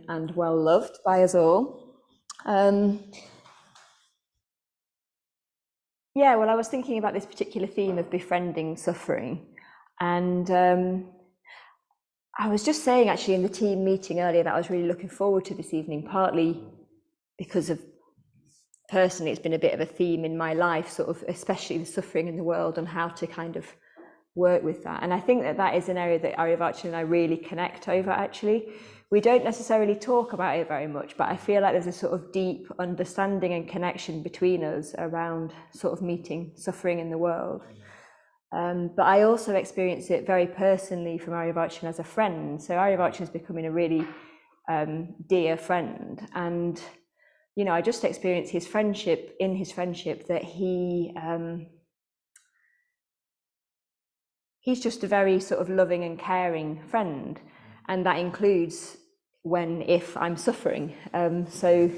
and well loved by us all. Yeah, well, I was thinking about this particular theme of befriending suffering, and I was just saying actually in the team meeting earlier that I was really looking forward to this evening, partly because of personally it's been a bit of a theme in my life, sort of especially the suffering in the world and how to kind of work with that. And I think that that is an area that Aryabhachi and I really connect over actually. We don't necessarily talk about it very much, but I feel like there's a sort of deep understanding and connection between us around sort of meeting suffering in the world. But I also experience it very personally from Aryabhachi as a friend. So Aryabhachi is becoming a really dear friend. And, you know, I just experienced his friendship, that he's just a very sort of loving and caring friend. And that includes if I'm suffering. So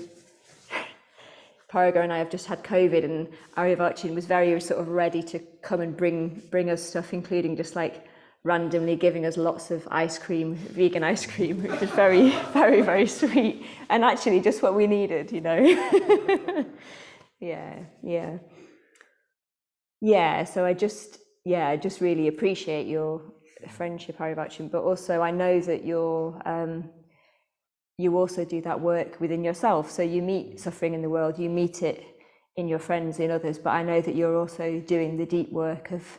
Paraga and I have just had COVID, and Aryabhachi was very sort of ready to come and bring us stuff, including just like randomly giving us lots of ice cream, vegan ice cream, which was very, very, very sweet, and actually just what we needed, you know. Yeah. So I just really appreciate your friendship, Aryabhachi, but also I know that you also do that work within yourself. So you meet suffering in the world, you meet it in your friends, in others, but I know that you're also doing the deep work of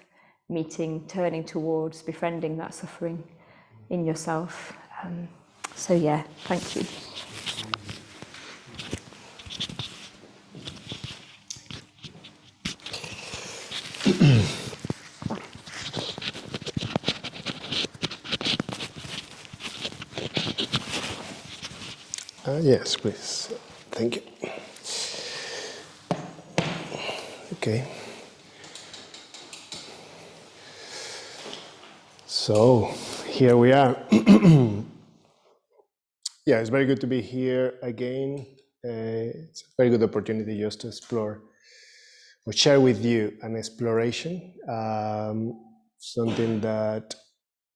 turning towards befriending that suffering in yourself. So yeah, thank you. Yes, please. Thank you. Okay. So here we are. Yeah, it's very good to be here again. It's a very good opportunity just to explore or share with you an exploration, something that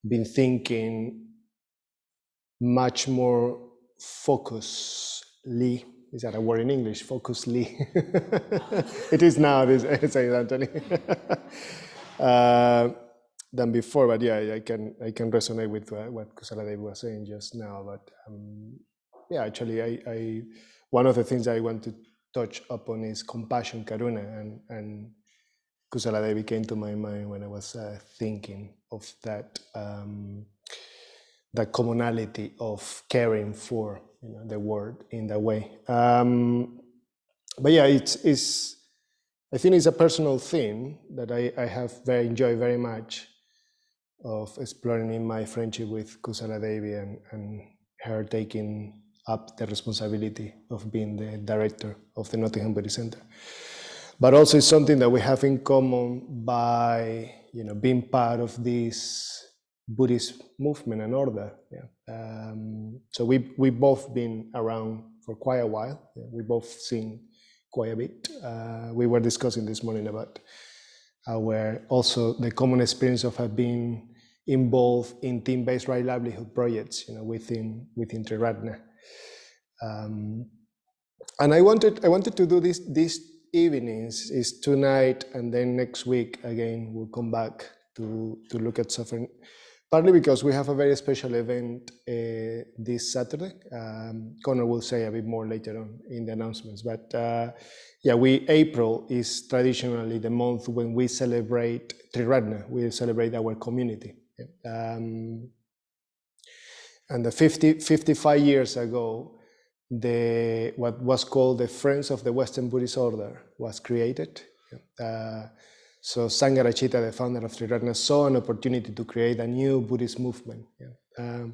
I've been thinking much more focusly. Is that a word in English? Focusly. It is now, says Anthony. Than before, but yeah, I can resonate with what Kusaladevi was saying just now. But yeah, actually, I one of the things I want to touch upon is compassion, karuna, and Kusaladevi came to my mind when I was thinking of that. The commonality of caring for the world in that way. But yeah, it's I think it's a personal thing that I have enjoyed very much of exploring in my friendship with Kusaladevi and her taking up the responsibility of being the director of the Nottingham Buddhist Center. But also it's something that we have in common by being part of this Buddhist movement and order. Yeah. So we both been around for quite a while. Yeah. We both seen quite a bit. We were discussing this morning about also the common experience of being involved in team-based right livelihood projects, within Triratna. And I wanted to do this evenings is tonight, and then next week again we'll come back to look at suffering. Partly because we have a very special event this Saturday. Connor will say a bit more later on in the announcements. But yeah, April is traditionally the month when we celebrate Triratna. We celebrate our community. And 55 years ago, what was called the Friends of the Western Buddhist Order was created. So Sangha, the founder of Triratna, saw an opportunity to create a new Buddhist movement. Yeah.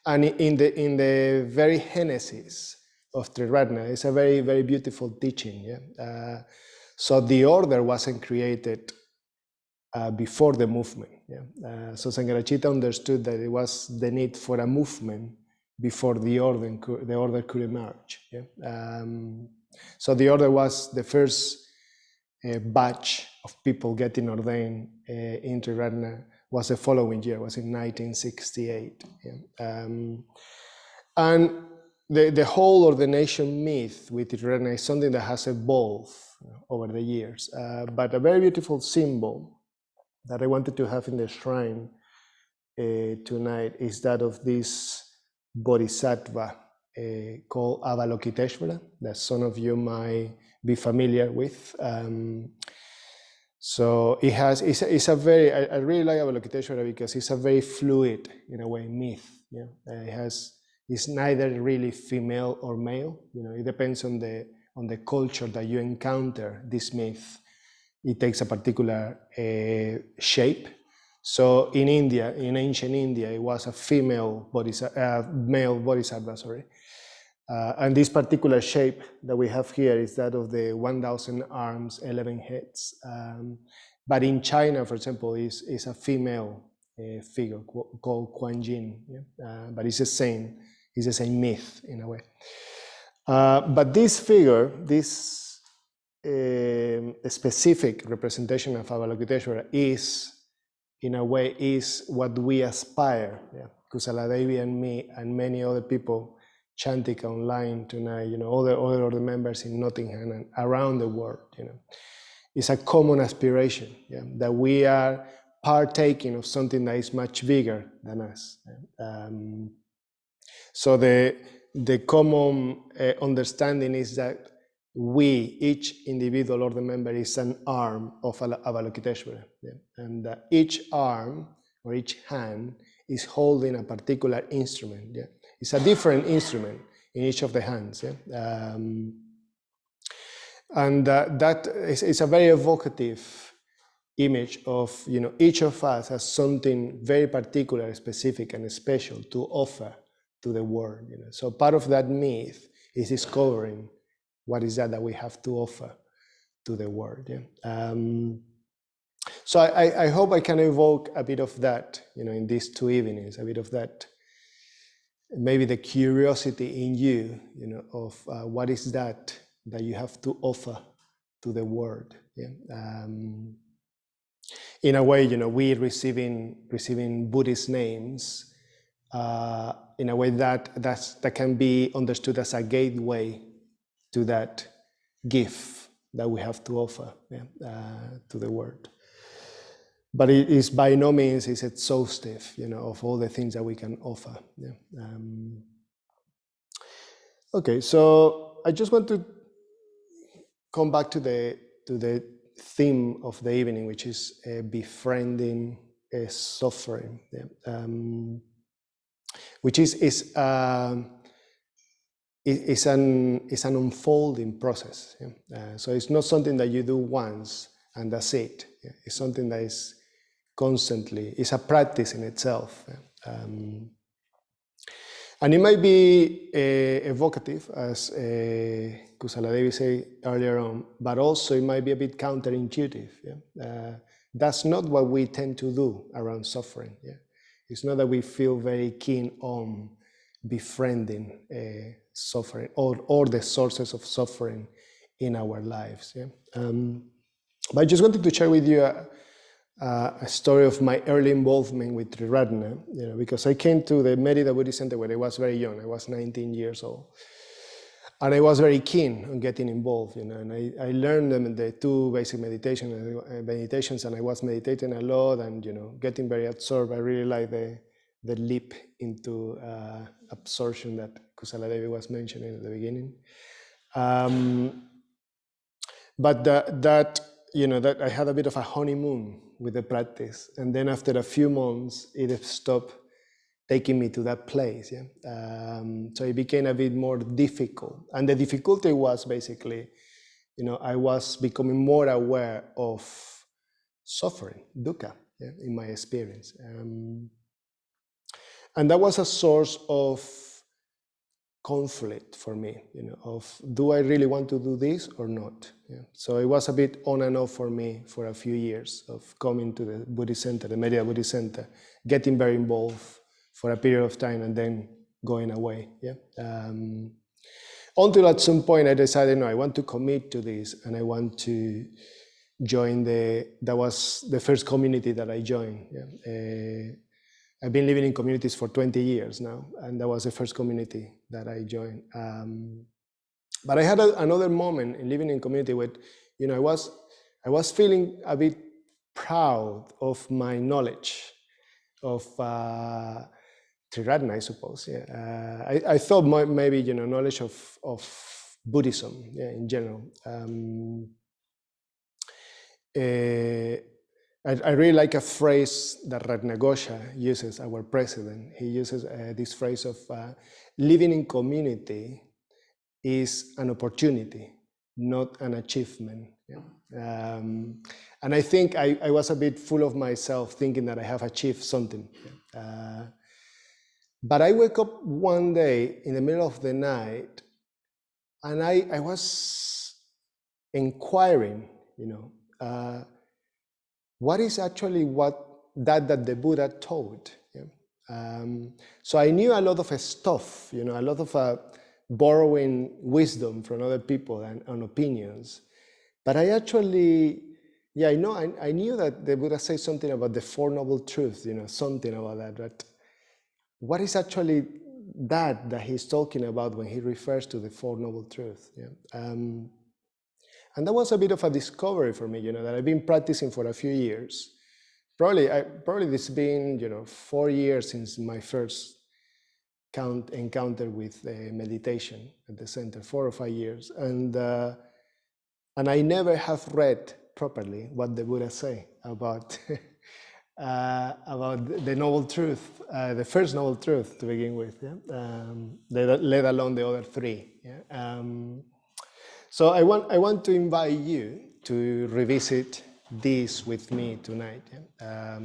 And in the very genesis of Triratna, it's a very, very beautiful teaching. Yeah. So the order wasn't created before the movement. Yeah. So Sangha understood that it was the need for a movement before the order could emerge. Yeah. So the order was the first batch of people getting ordained in Triratna was the following year, was in 1968. Yeah. And the whole ordination myth with Tirana is something that has evolved over the years, but a very beautiful symbol that I wanted to have in the shrine tonight is that of this bodhisattva called Avalokiteshvara, that some of you might be familiar with. So it's a very, I really like Avalokiteshvara because it's a very fluid, in a way, myth. Yeah, it's neither really female or male. It depends on the culture that you encounter this myth. It takes a particular shape. So in India, in ancient India, it was a male bodhisattva, sorry. And this particular shape that we have here is that of the 1,000 arms, 11 heads. But in China, for example, is a female figure called Kuan Yin. Yeah? But it's the same myth in a way. But this figure, this specific representation of Avalokiteshvara is, in a way, is what we aspire. Yeah? Kusala Devi and me and many other people chanting online tonight, all the members in Nottingham and around the world, it's a common aspiration, yeah, that we are partaking of something that is much bigger than us. So the common understanding is that we, each individual order member, is an arm of Avalokiteshvara, yeah? And each arm or each hand is holding a particular instrument. Yeah? It's a different instrument in each of the hands. Yeah? And that is a very evocative image of, each of us has something very particular, specific, and special to offer to the world. So part of that myth is discovering what is that we have to offer to the world. Yeah? So I hope I can evoke a bit of that, in these 2 evenings, a bit of that, maybe the curiosity in you, of what is that you have to offer to the world. Yeah? In a way, we receiving Buddhist names, in a way that can be understood as a gateway to that gift that we have to offer, yeah, to the world. But it is by no means is exhaustive, of all the things that we can offer. Yeah. Okay, so I just want to come back to the theme of the evening, which is befriending suffering, yeah. Which is an unfolding process. Yeah? So it's not something that you do once and that's it. Yeah? It's something that is constantly, it's a practice in itself. Yeah? And it might be evocative, as Kusala Devi said earlier on, but also it might be a bit counterintuitive. Yeah? That's not what we tend to do around suffering. Yeah? It's not that we feel very keen on befriending suffering or the sources of suffering in our lives. Yeah? But I just wanted to share with you a story of my early involvement with Triratna, because I came to the Merida Buddhist Center when I was very young. I was 19 years old. And I was very keen on getting involved, and I learned them the 2 basic meditations, and I was meditating a lot and, getting very absorbed. I really like the leap into absorption that Kusala Devi was mentioning at the beginning. But that I had a bit of a honeymoon with the practice. And then after a few months, it stopped taking me to that place. Yeah? So it became a bit more difficult. And the difficulty was basically, I was becoming more aware of suffering, dukkha, yeah, in my experience. And that was a source of conflict for me, of do I really want to do this or not? Yeah. So it was a bit on and off for me for a few years of coming to the Buddhist Center, the Merida Buddhist Center, getting very involved for a period of time and then going away. Yeah. Until at some point I decided, no, I want to commit to this and I want to join that was the first community that I joined. Yeah. I've been living in communities for 20 years now, and that was the first community that I joined. But I had another moment in living in community where, you know, I was feeling a bit proud of my knowledge of Triratna, I suppose. Yeah, I thought maybe, you know, knowledge of Buddhism, yeah, in general. I really like a phrase that Ratnagosha uses, our president. He uses this phrase of living in community is an opportunity, not an achievement. Yeah. And I think I was a bit full of myself, thinking that I have achieved something. But I wake up one day in the middle of the night, and I was inquiring, you know, what is actually that the Buddha taught. Yeah? So I knew a lot of stuff, you know, a lot of borrowing wisdom from other people and opinions. But I actually, yeah, I knew that the Buddha said something about the Four Noble Truths, you know, something about that. But what is actually that he's talking about when he refers to the Four Noble Truths? Yeah? And that was a bit of a discovery for me, you know, that I've been practicing for a few years. Probably it's been, you know, 4 years since my first encounter with meditation at the center, 4 or 5 years. And I never have read properly what the Buddha say about the noble truth, the first noble truth to begin with, yeah? Let alone the other 3. Yeah? So I want to invite you to revisit this with me tonight. Yeah?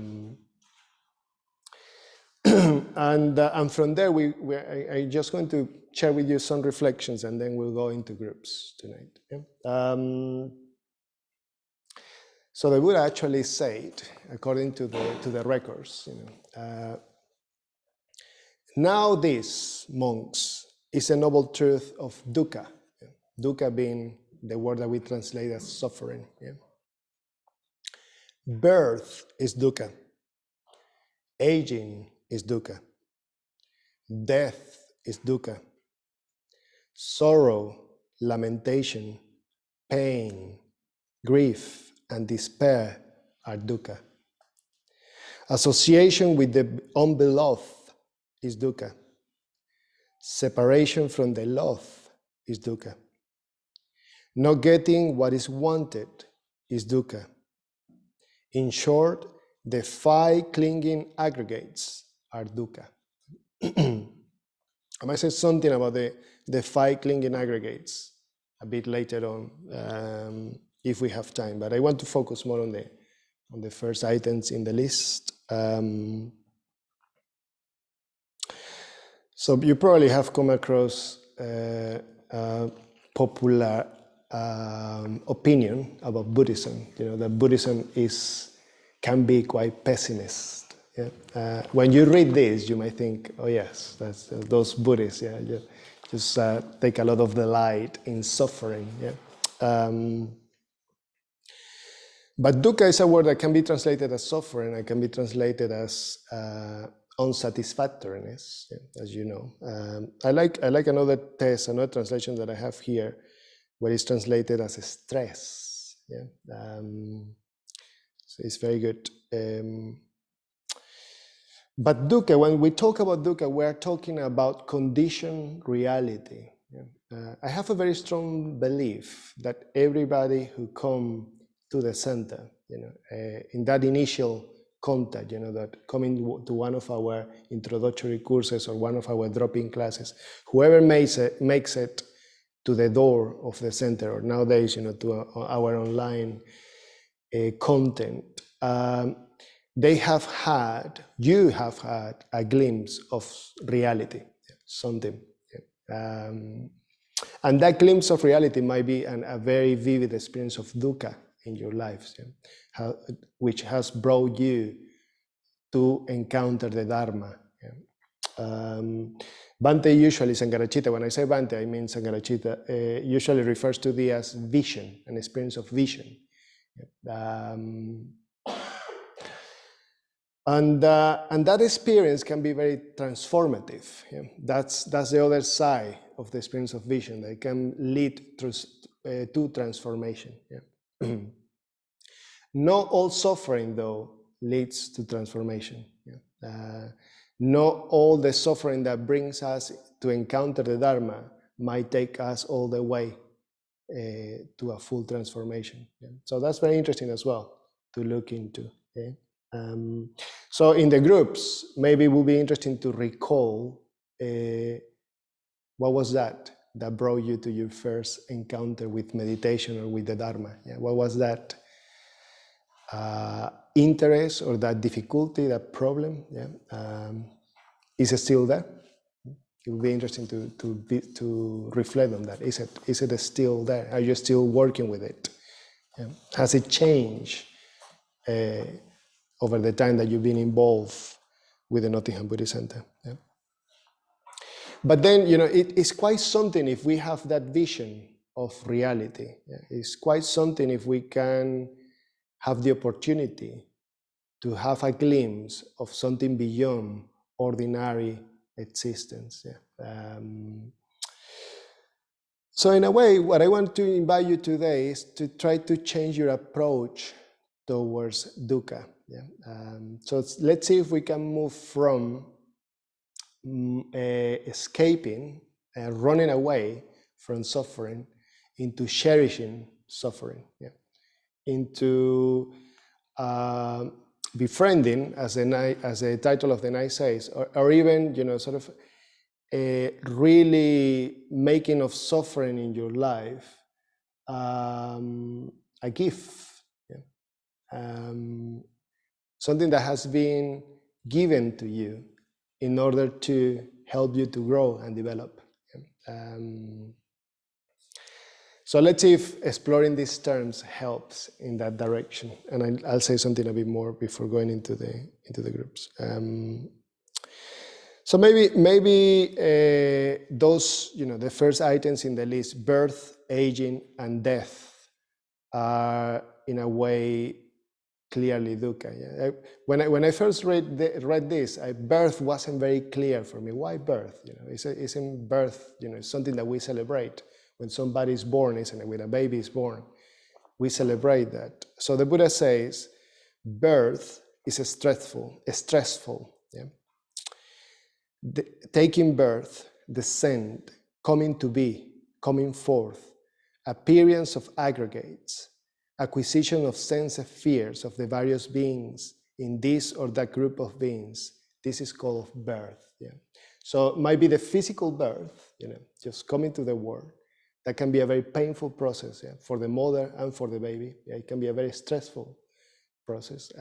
And from there, I'm just going to share with you some reflections, and then we'll go into groups tonight. Yeah? So the Buddha actually said, according to the records, you know, now this, monks, is a noble truth of dukkha. Yeah? Dukkha being the word that we translate as suffering. Yeah? Birth is dukkha. Aging is dukkha. Death is dukkha. Sorrow, lamentation, pain, grief, and despair are dukkha. Association with the unbeloved is dukkha. Separation from the loved is dukkha. Not getting what is wanted is dukkha. In short, the 5 clinging aggregates are dukkha. I might say something about the 5 clinging aggregates a bit later on, if we have time, but I want to focus more on the first items in the list. So you probably have come across a popular opinion about Buddhism. You know, that Buddhism can be quite pessimist. Yeah? When you read this, you might think, oh yes, that's those Buddhists. Yeah, just take a lot of delight in suffering. Yeah. But dukkha is a word that can be translated as suffering and can be translated as unsatisfactoriness, yeah, as you know. I like another translation that I have here, where it's translated as stress. Yeah, so it's very good. But dukkha, when we talk about dukkha, we're talking about conditioned reality. Yeah? I have a very strong belief that everybody who comes to the center, you know, in that initial contact, you know, that coming to one of our introductory courses or one of our drop-in classes, whoever makes it to the door of the center, or nowadays, you know, to our online content, you have had a glimpse of reality, something. And that glimpse of reality might be a very vivid experience of dukkha in your lives, yeah? Which has brought you to encounter the Dharma. Yeah? Bhante usually, Sangharachita, when I say Bhante, I mean Sangharachita, usually refers to the as vision, an experience of vision. Yeah? And that experience can be very transformative. Yeah? That's the other side of the experience of vision, that it can lead to transformation. Yeah? Not all suffering, though, leads to transformation. Yeah? Not all the suffering that brings us to encounter the Dharma might take us all the way to a full transformation. Yeah? So that's very interesting as well to look into. Okay? So in the groups, maybe it would be interesting to recall what was that brought you to your first encounter with meditation or with the Dharma. Yeah? What was that interest or that difficulty, that problem? Yeah? Is it still there? It would be interesting to reflect on that. Is it still there? Are you still working with it? Yeah? Has it changed over the time that you've been involved with the Nottingham Buddhist Center? Yeah? But then, it's quite something if we have that vision of reality. Yeah? It's quite something if we can have the opportunity to have a glimpse of something beyond ordinary existence. Yeah? So in a way, what I want to invite you today is to try to change your approach towards dukkha. Yeah? So let's see if we can move from escaping, running away from suffering, into cherishing suffering. Yeah? Into befriending, as the title of the night says, or even sort of really making of suffering in your life a gift. Yeah? Something that has been given to you in order to help you to grow and develop. So let's see if exploring these terms helps in that direction. And I'll say something a bit more before going into the groups. So maybe those, the first items in the list, birth, aging, and death, are in a way clearly dukkha. Yeah? When I first read this, birth wasn't very clear for me. Why birth? Isn't birth something that we celebrate when somebody is born, isn't it? When a baby is born, we celebrate that. So the Buddha says, birth is stressful. Yeah? Taking birth, descent, coming to be, coming forth, appearance of aggregates, acquisition of sense spheres of the various beings in this or that group of beings. This is called birth. Yeah? So it might be the physical birth, just coming to the world. That can be a very painful process, yeah, for the mother and for the baby. Yeah, it can be a very stressful process.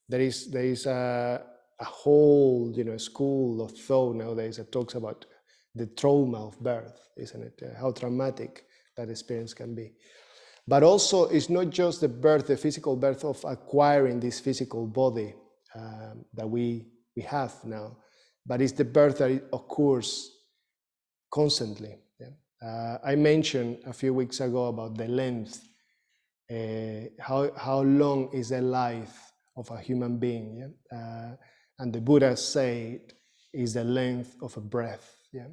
There is a whole school of thought nowadays that talks about the trauma of birth, isn't it? How traumatic that experience can be. But also, it's not just the birth, the physical birth of acquiring this physical body that we have now, but it's the birth that occurs constantly. Yeah? I mentioned a few weeks ago about the length, how long is the life of a human being, yeah? And the Buddha said is the length of a breath. Yeah?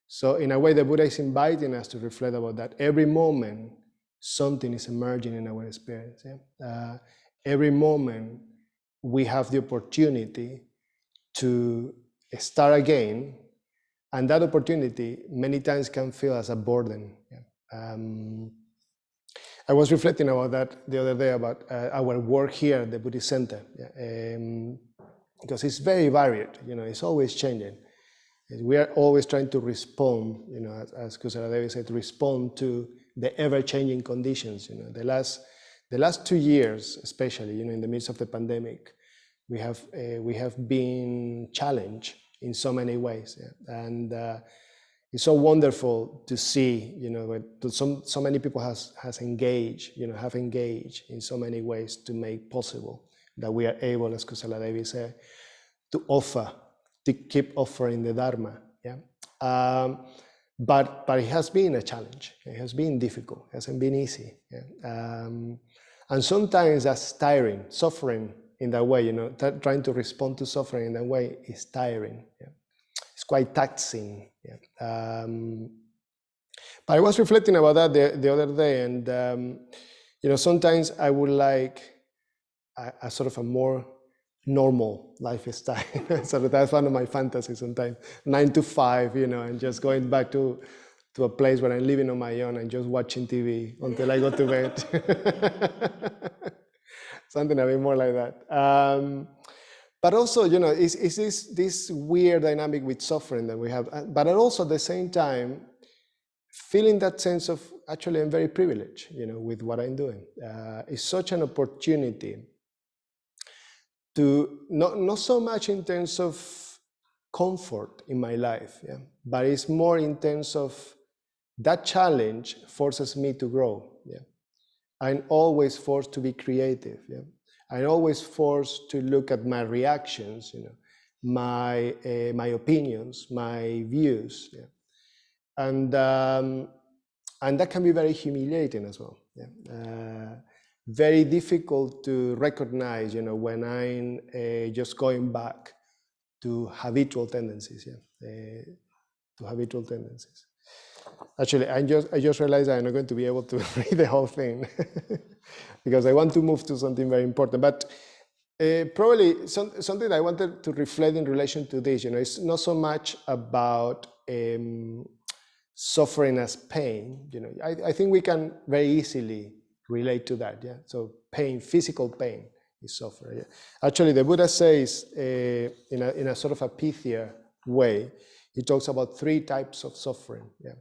So in a way, the Buddha is inviting us to reflect about that. Every moment, something is emerging in our experience. Yeah? Every moment, we have the opportunity to start again, and that opportunity many times can feel as a burden. Yeah? I was reflecting about that the other day, about our work here at the Buddhist Center, yeah? Because it's very varied, it's always changing. We are always trying to respond, as Kusala Devi said, respond to the ever-changing conditions. The last 2 years, especially, in the midst of the pandemic, we have been challenged in so many ways, yeah? And it's so wonderful to see, so many people have engaged in so many ways to make possible that we are able, as Kusala Devi said, to keep offering the Dharma. Yeah? But it has been a challenge. It has been difficult. It hasn't been easy. Yeah? And sometimes that's tiring. Suffering in that way, trying to respond to suffering in that way is tiring. Yeah. It's quite taxing. Yeah. But I was reflecting about that the other day, and sometimes I would like a sort of a more normal lifestyle. So that's one of my fantasies sometimes, 9 to 5, and just going back to a place where I'm living on my own and just watching TV until I go to bed. Something a bit more like that. But also, it's this weird dynamic with suffering that we have, but also at the same time, feeling that sense of, actually, I'm very privileged, with what I'm doing. It's such an opportunity to, not so much in terms of comfort in my life, yeah, but it's more in terms of that challenge forces me to grow. Yeah. I'm always forced to be creative. Yeah. I'm always forced to look at my reactions, my opinions, my views. Yeah. And that can be very humiliating as well. Yeah. Very difficult to recognize, when I'm just going back to habitual tendencies. Yeah. To habitual tendencies. Actually, I just realized I'm not going to be able to read the whole thing because I want to move to something very important. But probably something I wanted to reflect in relation to this, it's not so much about suffering as pain. I think we can very easily relate to that. Yeah. So pain, physical pain, is suffering. Yeah. Actually, the Buddha says in a sort of a pithier way, he talks about 3 types of suffering. Yeah.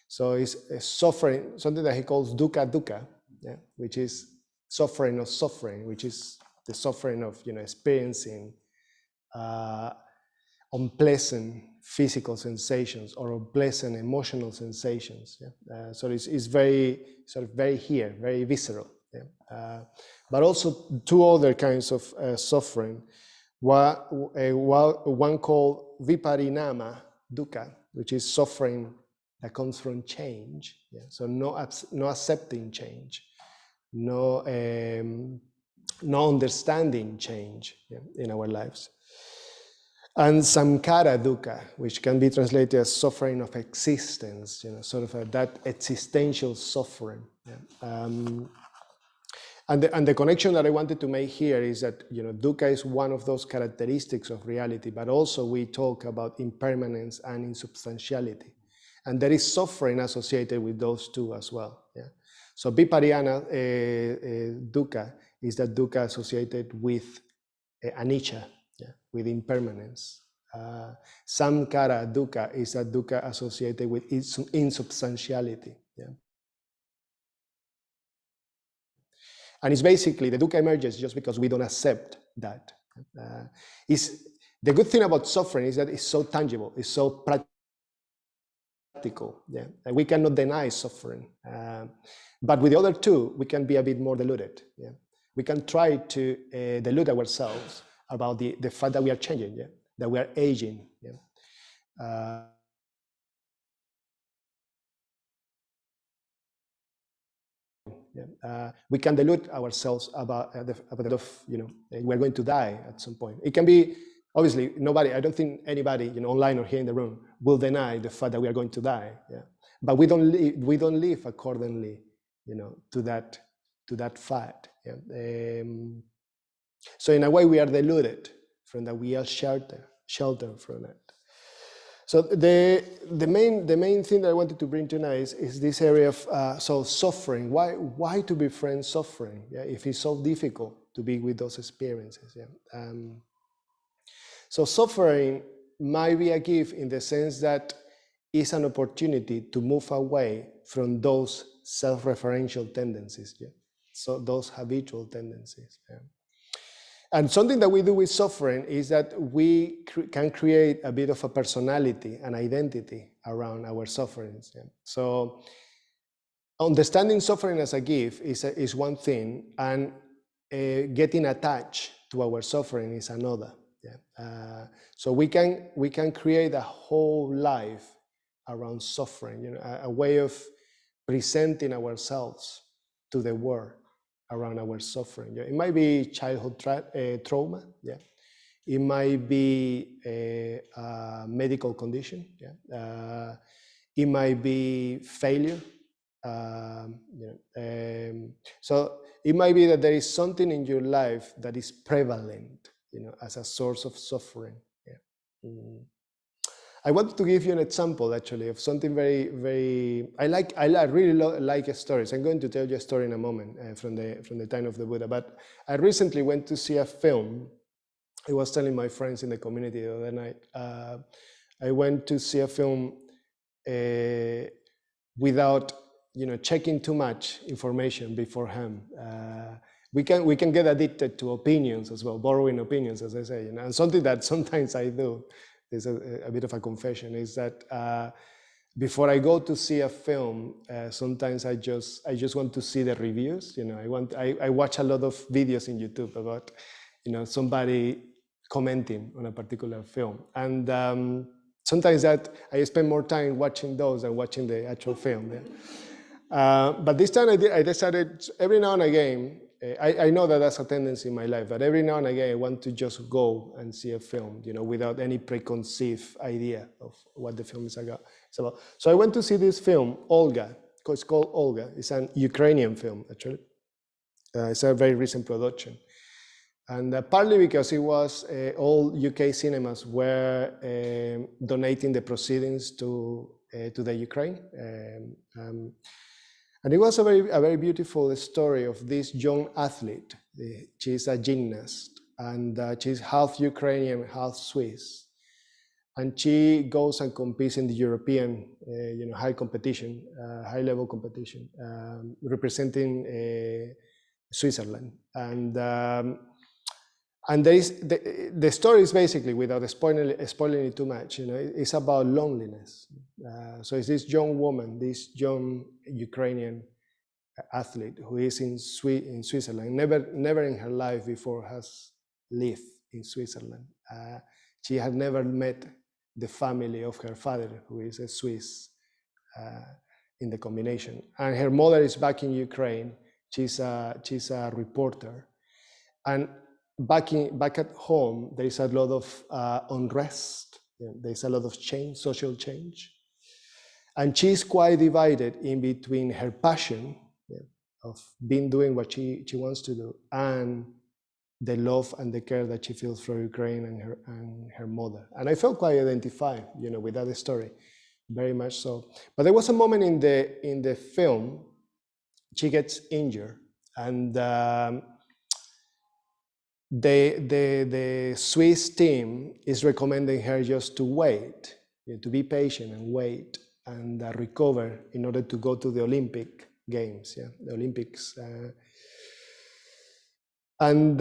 So it's suffering, something that he calls dukkha dukkha, yeah, which is suffering of suffering, which is the suffering of experiencing unpleasant physical sensations or unpleasant emotional sensations. Yeah? So it's very sort of very here, very visceral. Yeah? But also 2 other kinds of suffering. One called viparinama dukkha, which is suffering that comes from change. Yeah? So no accepting change, no understanding change, yeah, in our lives. And samkara dukkha, which can be translated as suffering of existence, sort of that existential suffering. Yeah? And the connection that I wanted to make here is that dukkha is one of those characteristics of reality, but also we talk about impermanence and insubstantiality. And there is suffering associated with those 2 as well. Yeah? So vipariyana dukkha is that dukkha associated with anicca, yeah, with impermanence. Samkara dukkha is that dukkha associated with insubstantiality. Yeah? And it's basically, the dukkha emerges just because we don't accept that. The good thing about suffering is that it's so tangible, it's so practical. Yeah? And we cannot deny suffering. But with the other 2, we can be a bit more deluded. Yeah? We can try to delude ourselves about the fact that we are changing, yeah? That we are aging. Yeah? We can delude ourselves about we're going to die at some point. It can be, obviously, I don't think anybody, online or here in the room, will deny the fact that we are going to die. Yeah? But we don't live accordingly, to that fact. Yeah? So in a way, we are deluded from that. We are sheltered from it. So the main thing that I wanted to bring tonight is this area of suffering. Why to befriend suffering? Yeah, if it's so difficult to be with those experiences. Yeah. So suffering might be a gift in the sense that it's an opportunity to move away from those self-referential tendencies. Yeah. So those habitual tendencies. Yeah. And something that we do with suffering is that we can create a bit of a personality, an identity around our sufferings. Yeah? So understanding suffering as a gift is one thing, and getting attached to our suffering is another. Yeah? So we can create a whole life around suffering, a way of presenting ourselves to the world around our suffering. Yeah? It might be childhood trauma. Yeah. It might be a medical condition. Yeah. It might be failure. So it might be that there is something in your life that is prevalent, as a source of suffering. Yeah. I wanted to give you an example, actually, of something very, very. I really like stories. I'm going to tell you a story in a moment from the time of the Buddha. But I recently went to see a film. I was telling my friends in the community the other night. I went to see a film without, checking too much information beforehand. We can get addicted to opinions as well, borrowing opinions, as I say. And something that sometimes I do, is a bit of a confession, is that before I go to see a film, sometimes I just want to see the reviews. I watch a lot of videos in YouTube about, somebody commenting on a particular film, and sometimes that I spend more time watching those than watching the actual film. Yeah. But this time I decided, every now and again, I know that that's a tendency in my life, but every now and again I want to just go and see a film, without any preconceived idea of what the film is about. So I went to see this film, Olga. It's called Olga. It's an Ukrainian film, actually. It's a very recent production. And partly because it was all UK cinemas were donating the proceedings to the Ukraine. And it was a very beautiful story of this young athlete. She's a gymnast, and she's half Ukrainian, half Swiss. And she goes and competes in the European, high competition, high-level competition, representing Switzerland. And there is the story is basically, without spoiling it too much, it's about loneliness. So it's this young woman, this young Ukrainian athlete who is in Switzerland. Never in her life before has lived in Switzerland. She had never met the family of her father, who is a Swiss in the combination. And her mother is back in Ukraine. She's a reporter. And back at home, there is a lot of unrest. There's a lot of change, social change. And she's quite divided in between her passion of doing what she wants to do, and the love and the care that she feels for Ukraine and her mother. And I felt quite identified, with that story, very much so. But there was a moment in the film, she gets injured, and the Swiss team is recommending her just to wait, to be patient and wait and recover in order to go to the Olympic Games, the Olympics. And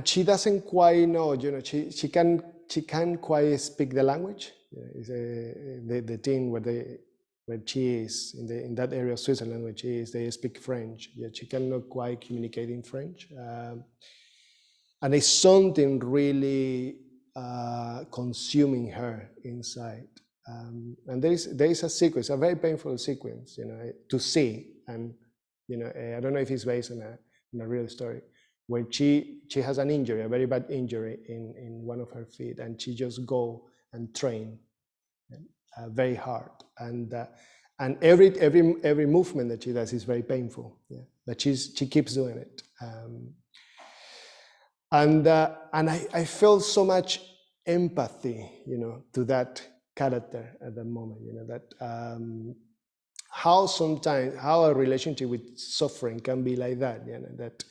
she doesn't quite know, she can't quite speak the language. The team where she is in that area of Switzerland, where she is, they speak French. Yet she cannot quite communicate in French, and it's something really consuming her inside. And there is a sequence, a very painful sequence, to see. And I don't know if it's based on a real story, where she has an injury, a very bad injury in one of her feet, and she just go and train very hard, and every movement that she does is very painful. But she keeps doing it, and I felt so much empathy, to that character at that moment. That how a relationship with suffering can be like that. That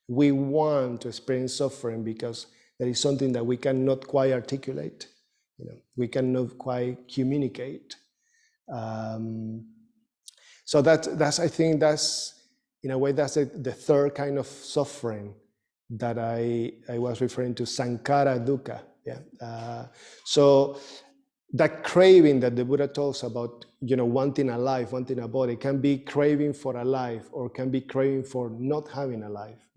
we want to experience suffering because there is something that we cannot quite articulate. We cannot quite communicate. So I think that's, in a way, that's the third kind of suffering that I was referring to, Sankara Dukkha. So that craving that the Buddha talks about, wanting a life, wanting a body, can be craving for a life, or can be craving for not having a life.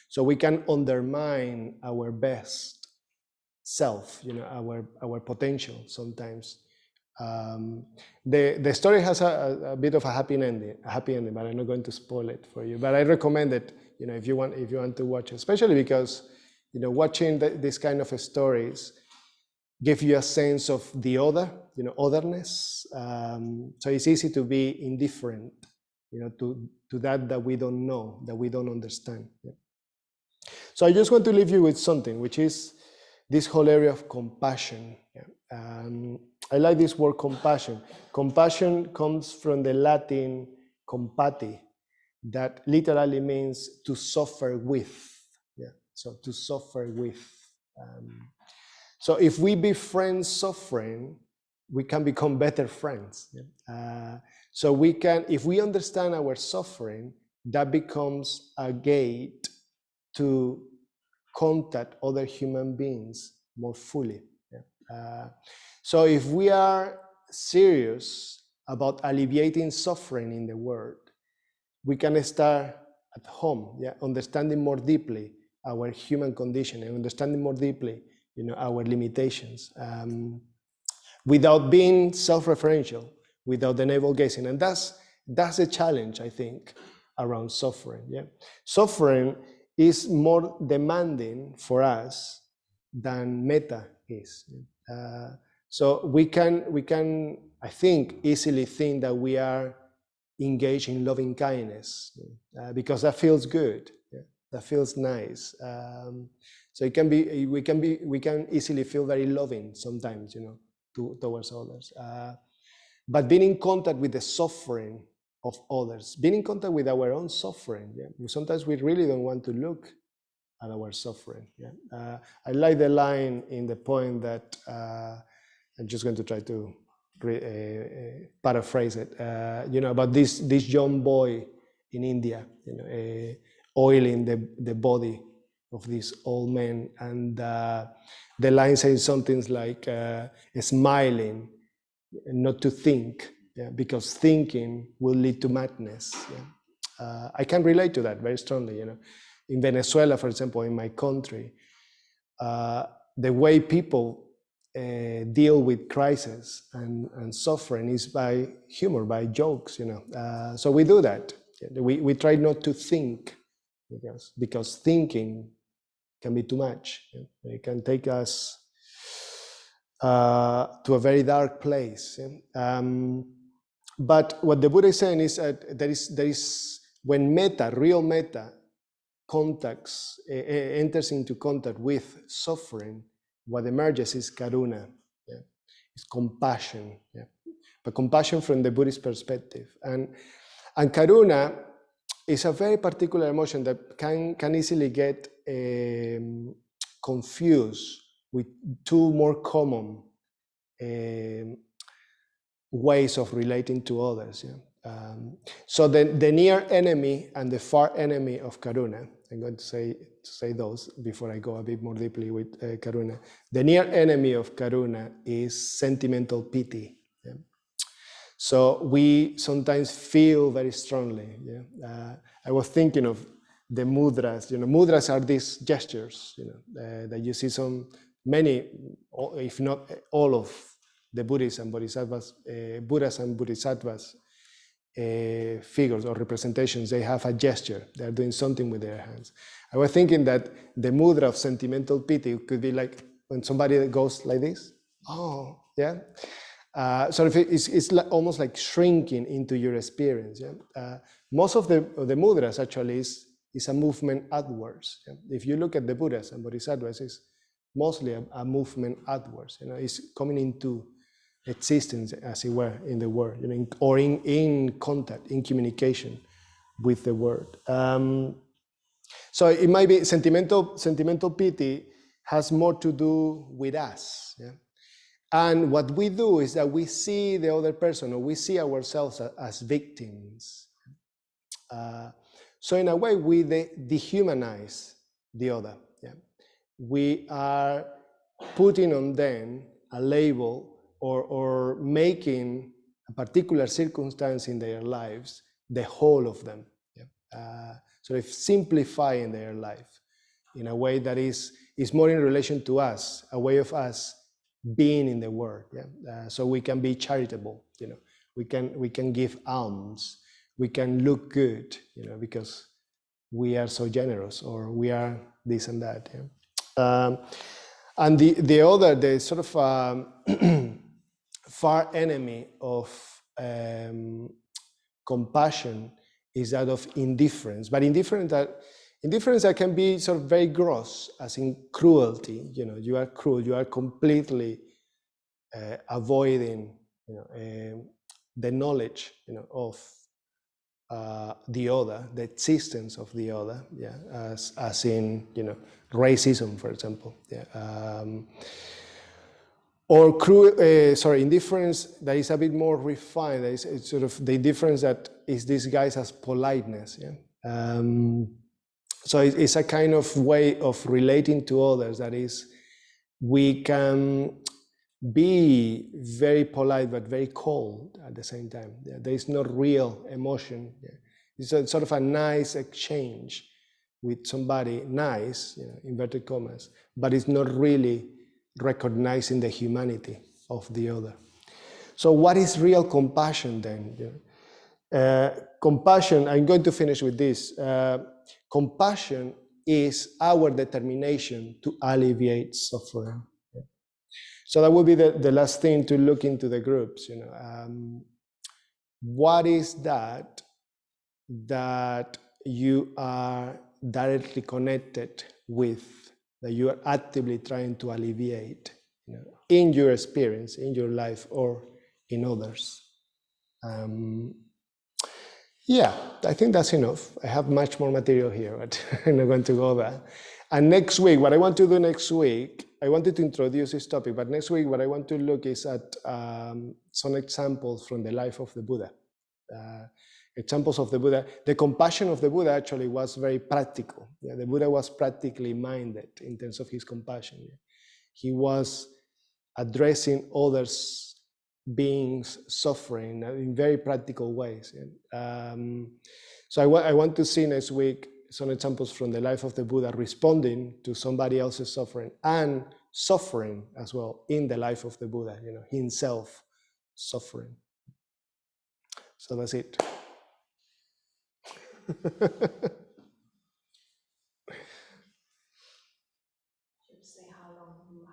So we can undermine our best self, our potential sometimes, The story has a bit of a happy ending, but I'm not going to spoil it for you. But I recommend it, if you want to watch it, especially because, watching this kind of stories give you a sense of the other, otherness. So it's easy to be indifferent, to that we don't know, that we don't understand. Yeah. So I just want to leave you with something, which is this whole area of compassion. Yeah. I like this word compassion. Compassion comes from the Latin compati, that literally means to suffer with. Yeah. So to suffer with. So if we befriend suffering, we can become better friends. So we can, if we understand our suffering, that becomes a gate to contact other human beings more fully. So if we are serious about alleviating suffering in the world, we can start at home, understanding more deeply our human condition and understanding more deeply, our limitations, without being self-referential, without the navel gazing. And that's a challenge, I think, around suffering. Yeah, suffering is more demanding for us than metta is. So we can, I think, easily think that we are engaged in loving kindness, because that feels good. Yeah? That feels nice. So we can easily feel very loving sometimes, towards others. But being in contact with the suffering of others, being in contact with our own suffering. Yeah? Sometimes we really don't want to look at our suffering. Yeah? I like the line in the poem that I'm just going to try to paraphrase it. About this young boy in India, oiling the body of this old man, and the line says something like smiling, not to think, because thinking will lead to madness. Yeah? I can relate to that very strongly. In Venezuela, for example, in my country, the way people deal with crisis and suffering is by humor, by jokes. So we do that. We try not to think, because thinking can be too much. It can take us to a very dark place. But what the Buddha is saying is that there is when metta, real metta, enters into contact with suffering, what emerges is karuna. Yeah? It's compassion. Yeah? But compassion from the Buddhist perspective. And karuna is a very particular emotion that can easily get confused with two more common ways of relating to others. Yeah? So the near enemy and the far enemy of karuna, I'm going to say those before I go a bit more deeply with karuna. The near enemy of karuna is sentimental pity. Yeah? So we sometimes feel very strongly. Yeah? I was thinking of the mudras. Mudras are these gestures. That you see many, if not all of the Buddhists and Bodhisattvas, Buddhas and Bodhisattvas figures or representations, they have a gesture. They're doing something with their hands. I was thinking that the mudra of sentimental pity could be like when somebody goes like this. Oh, yeah. So it's almost like shrinking into your experience. Yeah? Most of the mudras actually is a movement outwards. Yeah? If you look at the Buddhas and Bodhisattvas, it's mostly a movement outwards. It's coming into existence, as it were, in the world, or in contact, in communication with the world. So it might be sentimental pity has more to do with us. Yeah? And what we do is that we see the other person, or we see ourselves as victims. So in a way, we dehumanize the other. Yeah? We are putting on them a label, or making a particular circumstance in their lives the whole of them. Yeah? So if simplifying their life in a way that is more in relation to us, a way of us being in the world. Yeah, so we can be charitable. You know, we can give alms. We can look good. You know, because we are so generous, or we are this and that. Yeah? And the other, the sort of far enemy of compassion is that of indifference. But indifference that can be sort of very gross, as in cruelty. You know, you are cruel. You are completely avoiding, you know, the knowledge, you know, of the other, the existence of the other. Yeah, as in, you know, racism, for example. Yeah. Or indifference that is a bit more refined. That is, it's sort of the indifference that is disguised as politeness. Yeah. So it's a kind of way of relating to others that is, we can be very polite but very cold at the same time. Yeah. There is no real emotion. Yeah. It's a sort of a nice exchange with somebody, nice, you know, inverted commas, but it's not really recognizing the humanity of the other. So what is real compassion then? Compassion, I'm going to finish with this. Compassion is our determination to alleviate suffering. So that would be the last thing to look into the groups. You know, what is that you are directly connected with, that you are actively trying to alleviate, you know, in your experience, in your life, or in others? Yeah, I think that's enough. I have much more material here, but I'm not going to go there. And next week, what I want to do next week, I wanted to introduce this topic, but next week what I want to look is at some examples from the life of the Buddha. Examples of the Buddha. The compassion of the Buddha actually was very practical. Yeah, the Buddha was practically minded in terms of his compassion. Yeah. He was addressing others' beings suffering in very practical ways. Yeah. So I want to see next week some examples from the life of the Buddha responding to somebody else's suffering, and suffering as well in the life of the Buddha, you know, himself suffering. So that's it.